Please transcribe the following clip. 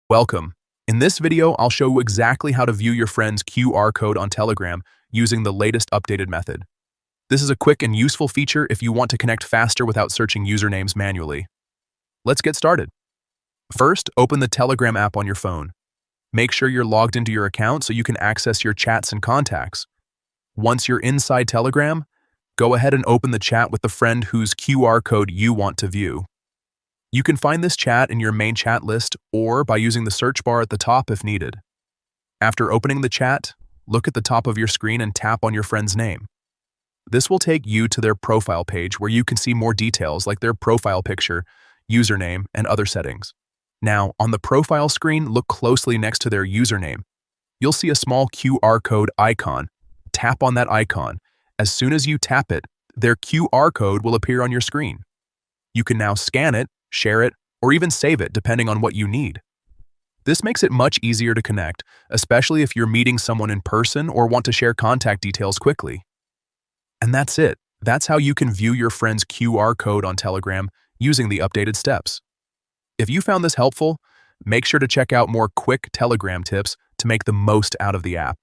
Welcome. In this video, I'll show you exactly how to view your friend's QR code on Telegram using the latest updated method. This is a quick and useful feature if you want to connect faster without searching usernames manually. Let's get started. First, open the Telegram app on your phone. Make sure you're logged into your account so you can access your chats and contacts. Once you're inside Telegram, go ahead and open the chat with the friend whose QR code you want to view. You can find this chat in your main chat list or by using the search bar at the top if needed. After opening the chat, look at the top of your screen and tap on your friend's name. This will take you to their profile page where you can see more details like their profile picture, username, and other settings. Now, on the profile screen, look closely next to their username. You'll see a small QR code icon. Tap on that icon. As soon as you tap it, their QR code will appear on your screen. You can now scan it, share it, or even save it depending on what you need. This makes it much easier to connect, especially if you're meeting someone in person or want to share contact details quickly. And that's it. That's how you can view your friend's QR code on Telegram using the updated steps. If you found this helpful, make sure to check out more quick Telegram tips to make the most out of the app.